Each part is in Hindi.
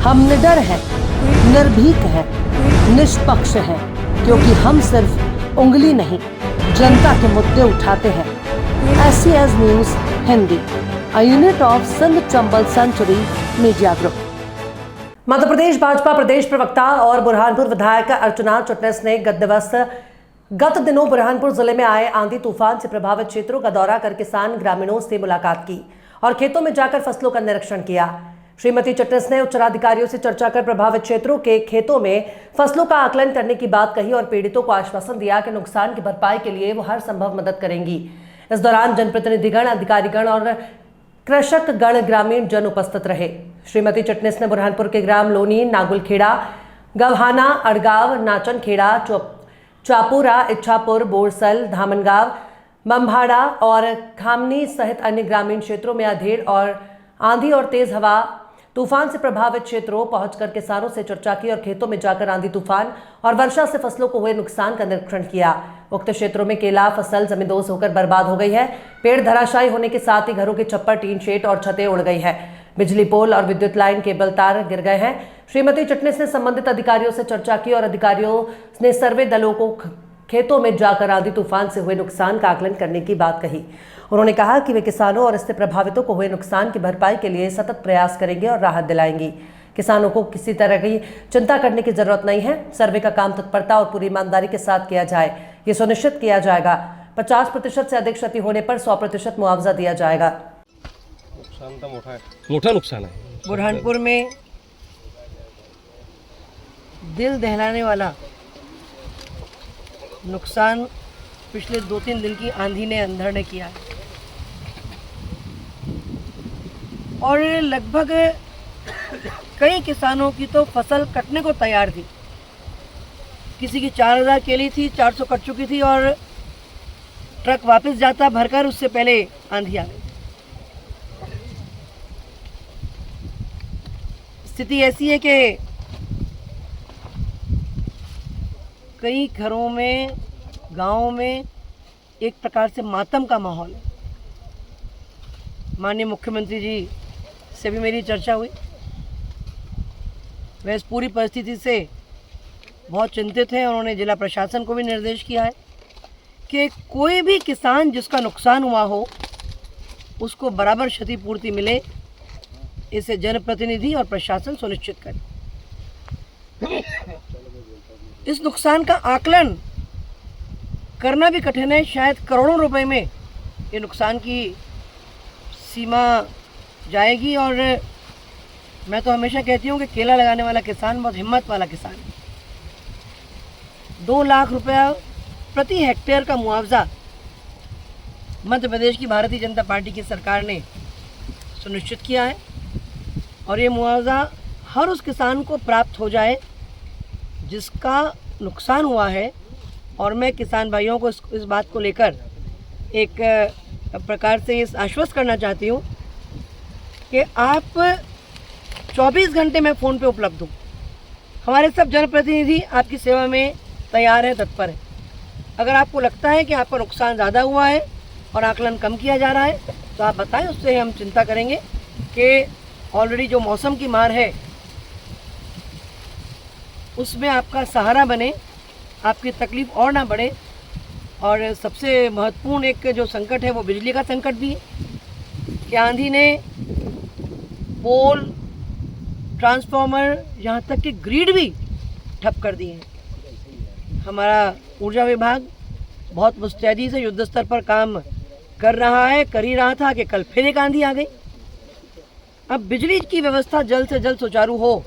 हम निडर हैं, निर्भीक हैं, निष्पक्ष हैं, क्योंकि हम सिर्फ उंगली नहीं जनता के मुद्दे उठाते हैं। SCS news Hindi, A unit of Sindh Chambal century media group. Madhya Pradesh Bhajpa प्रदेश प्रवक्ता और बुरहानपुर विधायक अर्चना चिटनिस ने गत दिनों बुरहानपुर जिले में आए आंधी तूफान से प्रभावित क्षेत्रों का दौरा कर किसान ग्रामीणों से मुलाकात की और खेतों में जाकर फसलों का निरीक्षण किया। श्रीमती चिटनिस ने उच्चाधिकारियों से चर्चा कर प्रभावित क्षेत्रों के खेतों में फसलों का आकलन करने की बात कही और पीड़ितों को आश्वासन दिया कि नुकसान की भरपाई के लिए वो हर संभव मदद करेंगी। इस दौरान जनप्रतिनिधिगण, अधिकारीगण और कृषक गण, ग्रामीण जन उपस्थित रहे। श्रीमती चिटनिस ने बुरहानपुर के ग्राम लोनी, नागुलखेड़ा, गवहाना, अड़गांव, नाचनखेड़ा, चापुरा, इच्छापुर, बोरसल, धामनगांव, बम्भाड़ा और खामनी सहित अन्य ग्रामीण क्षेत्रों में अधेड़ और आंधी और तेज हवा तूफान से प्रभावित क्षेत्रों पहुंचकर किसानों से चर्चा की और खेतों में जाकर आंधी तूफान और वर्षा से फसलों को हुए नुकसान का निरीक्षण किया। उक्त क्षेत्रों में केला फसल जमींदोज होकर बर्बाद हो गई है। पेड़ धराशायी होने के साथ ही घरों के छप्पर, टीन शेड और छतें उड़ गई है। बिजली पोल और विद्युत लाइन, केबल तार गिर गए हैं। श्रीमती चिटनिस ने संबंधित अधिकारियों से चर्चा की और अधिकारियों ने सर्वे दलों को खेतों में जाकर आंधी तूफान से हुए नुकसान का आकलन करने की बात कही। उन्होंने कहा कि वे किसानों और इससे प्रभावितों को हुए नुकसान की भरपाई के लिए सतत प्रयास करेंगे और राहत दिलाएंगी। किसानों को किसी तरह की चिंता करने की जरूरत नहीं है। सर्वे का काम तत्परता और पूरी ईमानदारी के साथ किया जाए, ये सुनिश्चित किया जाएगा। 50% से अधिक क्षति होने पर 100% मुआवजा दिया जाएगा। नुकसान तो मोटा नुकसान है। बुरहानपुर में दिल दहलाने वाला नुकसान पिछले 2-3 दिन की आंधी ने, अंधड़ ने किया है और लगभग कई किसानों की तो फसल कटने को तैयार थी। किसी की 4000 केली थी, 400 कट चुकी थी और ट्रक वापस जाता भरकर, उससे पहले आंधी आ गई। स्थिति ऐसी है कि कई घरों में, गांवों में एक प्रकार से मातम का माहौल है। माननीय मुख्यमंत्री जी से भी मेरी चर्चा हुई। वे इस पूरी परिस्थिति से बहुत चिंतित हैं। उन्होंने जिला प्रशासन को भी निर्देश किया है कि कोई भी किसान जिसका नुकसान हुआ हो उसको बराबर क्षतिपूर्ति मिले, इसे जनप्रतिनिधि और प्रशासन सुनिश्चित करे। इस नुकसान का आकलन करना भी कठिन है। शायद करोड़ों रुपए में ये नुकसान की सीमा जाएगी और मैं तो हमेशा कहती हूँ कि केला लगाने वाला किसान बहुत हिम्मत वाला किसान है। 2 लाख रुपया प्रति हेक्टेयर का मुआवजा मध्य प्रदेश की भारतीय जनता पार्टी की सरकार ने सुनिश्चित किया है और ये मुआवजा हर उस किसान को प्राप्त हो जाए जिसका नुकसान हुआ है। और मैं किसान भाइयों को इस बात को लेकर एक प्रकार से इस आश्वस्त करना चाहती हूँ कि आप 24 घंटे में फ़ोन पे उपलब्ध हूँ। हमारे सब जनप्रतिनिधि आपकी सेवा में तैयार है, तत्पर है। अगर आपको लगता है कि आपका नुकसान ज़्यादा हुआ है और आकलन कम किया जा रहा है तो आप बताएं, उससे हम चिंता करेंगे कि ऑलरेडी जो मौसम की मार है उसमें आपका सहारा बने, आपकी तकलीफ़ और ना बढ़े। और सबसे महत्वपूर्ण एक जो संकट है वो बिजली का संकट भी है कि आंधी ने पोल, ट्रांसफार्मर, यहाँ तक कि ग्रिड भी ठप कर दिए हैं। हमारा ऊर्जा विभाग बहुत मुस्तैदी से युद्ध स्तर पर काम कर रहा है, कर ही रहा था कि कल फिर एक आंधी आ गई। अब बिजली की व्यवस्था जल्द से जल्द सुचारू हो,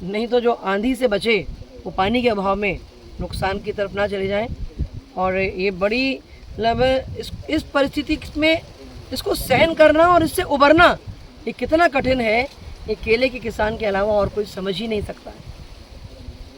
नहीं तो जो आंधी से बचे वो पानी के अभाव में नुकसान की तरफ ना चले जाएं। और ये बड़ी मतलब इस परिस्थिति में इसको सहन करना और इससे उबरना ये कितना कठिन है, ये केले के किसान के अलावा और कोई समझ ही नहीं सकता है।